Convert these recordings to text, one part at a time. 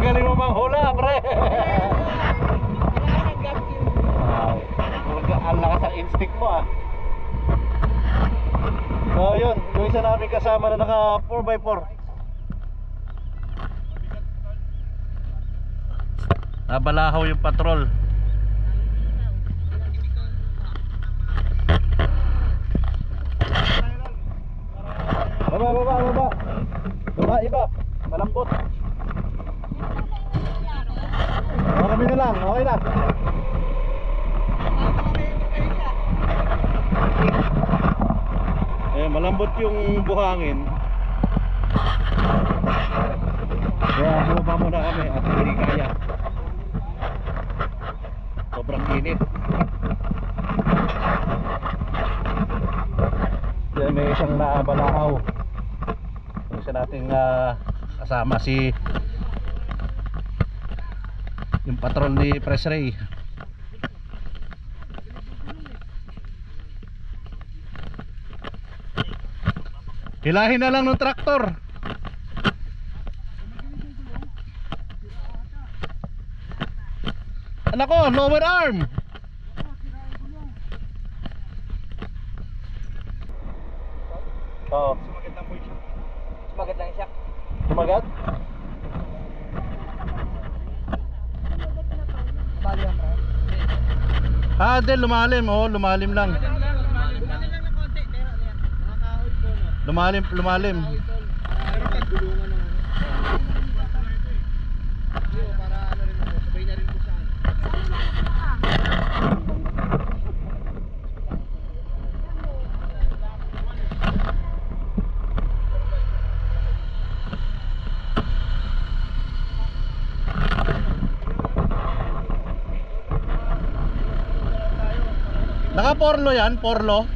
Ang galing mo bang hula, pre. Ang lakas ang instinct mo ah. So yun, yung isa namin kasama na naka 4x4. Nabalahaw yung patrol. Baba, iba. Malambot. Kami na lang, okay na. Malambot yung buhangin. Kaya bumaba muna kami at hindi kaya. Sobrang init. Diyan may isang nabalahaw. Isa nating kasama si yung patrol ni Press Ray. Hilahin na lang ng traktor. Anak ko, lower arm. Oo. Sumagat lang po siya. Sumagat lang siya. Sumagat? Lumalim, oh, lumalim lang. Lumalim. Pero pagdulungan ng para ano rin ako, sabay na rin po sa ano. Naka-porlo yan, porlo.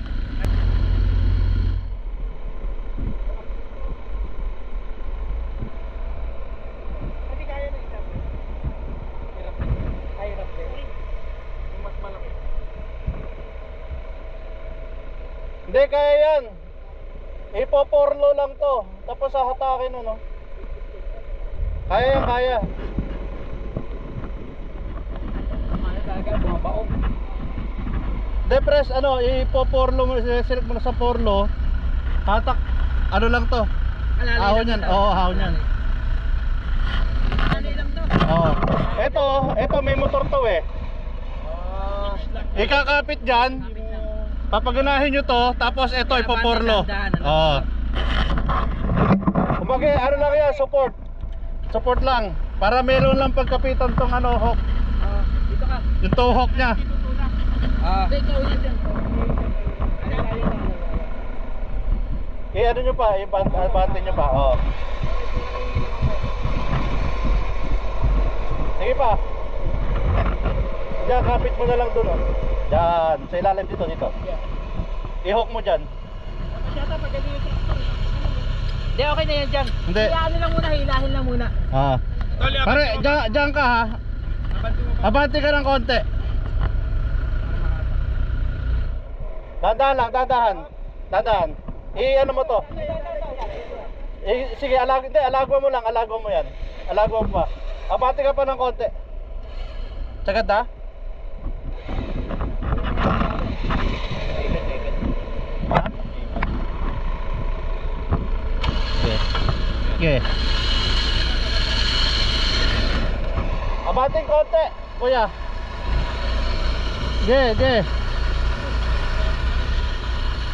Hindi, kaya yan. Ipoporlo lang to. Tapos hahatakin no. Kaya yan, kaya. Depress, ipoporlo mo, select mo na sa porlo. Hatak, ano lang to. Ahon yan, oo, ahon yan. Oo. Ito may motor to eh. Ikakapit dyan. Papaganahin nyo to, tapos ito ipoporlo. Oo. Kumbaga, ano lang yan, support. Support lang. Para meron lang pagkapitan tong hook. Dito ka. Yung toe hook nya. Ikaw yun dyan. Ano nyo pa, ibante nyo pa. Oo. Sige pa. Diyan, kapit mo na lang dun. Diyan, sa ilalim dito. I-hook mo dyan. Masyata pag ganyan yung traktor. Hindi, okay na yan dyan. Hindi. Hilahin lang muna. Pare, dyan ka ha. Abante ka ng konti. Dahan. I-ano mo to. Sige, alagwa mo lang. Alagwa mo yan. Alagwa mo pa. Abante ka pa ng konti. Sagad ha. Okay. Abating konti, kuya. Ge.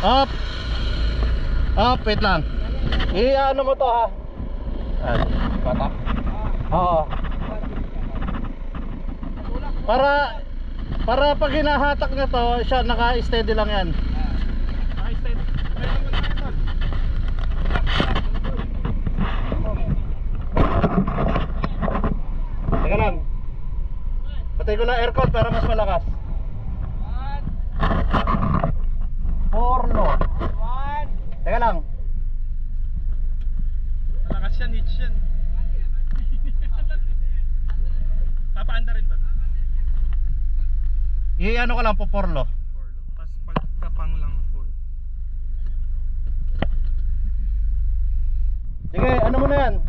Up, wait lang. I-ano mo to ha. Patak. Oo. Para pag hinahatak nyo to, siya naka-steady lang yan. Naka-steady. Teka lang. Patay ko lang aircon para mas malakas. Porlo. Teka lang. Malakas yan, hits yan. Papaanda rin ba? I-ano ka lang po porlo. Tapos pagkapang lang po. Sige, ano mo na yan?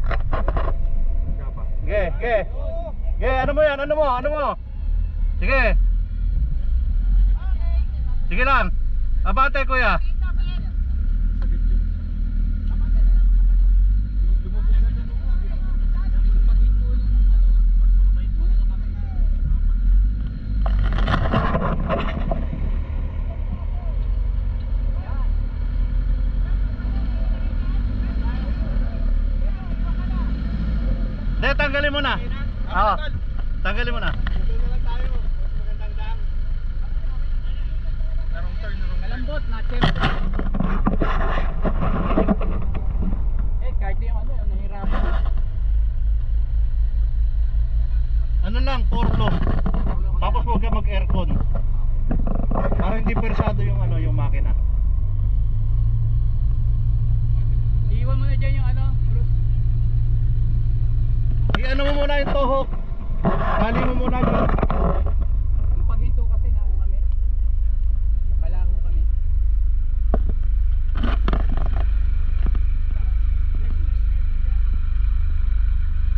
Gapa. Sige, Sige. Sige, ano mo yan? Ano mo? Ano mo? Sige. Sige lang. Abante kuya. Hindi, tanggalin mo na. Oo. Tanggalin mo na. Doon na lang tayo. Mas magandang daan. Narong turn, narong turn. Malambot, natin. Kahit yung yung nahirapan. Ano lang, porlo. Tapos huwag ka mag-aircon. Para hindi persado yung yung makina. Iwan mo na dyan yung Bruce. I-ano mo muna yung tohok. Bali mo muna dyan. Yung paghinto kasi na kami. Balaho kami.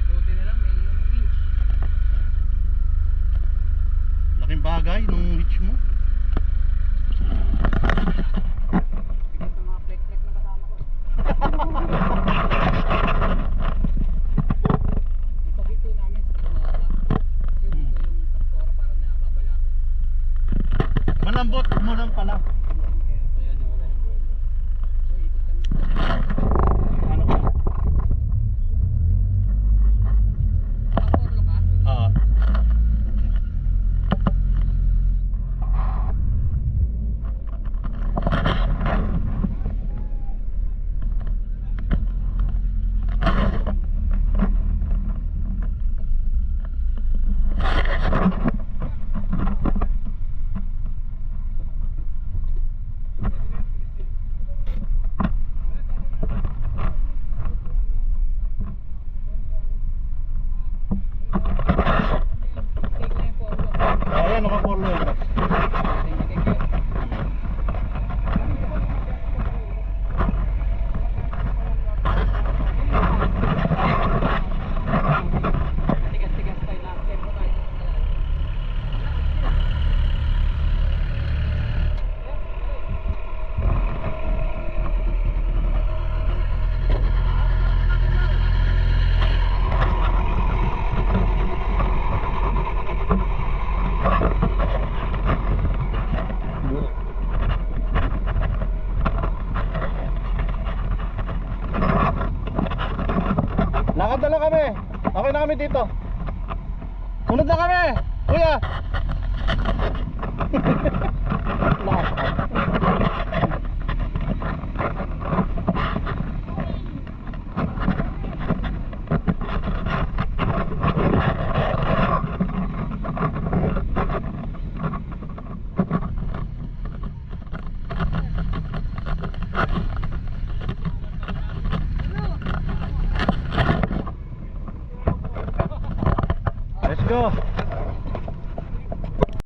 Buti na lang may winch. Laking bagay nung hitch mo. Bigat ng mga plek-plek na kasama ko. Yung paghinto namin sa bumaba. Kasi dito yung traktora parang nababala ko. Malambot mo lang pala. Kaya nawala yung buwelo. So ikot kami. Ano ka? Nakaporlo ka? Oo. Take na yung porlo. Ayan, nakaporlo yun. Thank you. Tigas-tigas tayo na. Tempo tayo. Lakad na lang kami. Okay na kami dito. Sunod na kami. Kuya. Lakad. Let's go.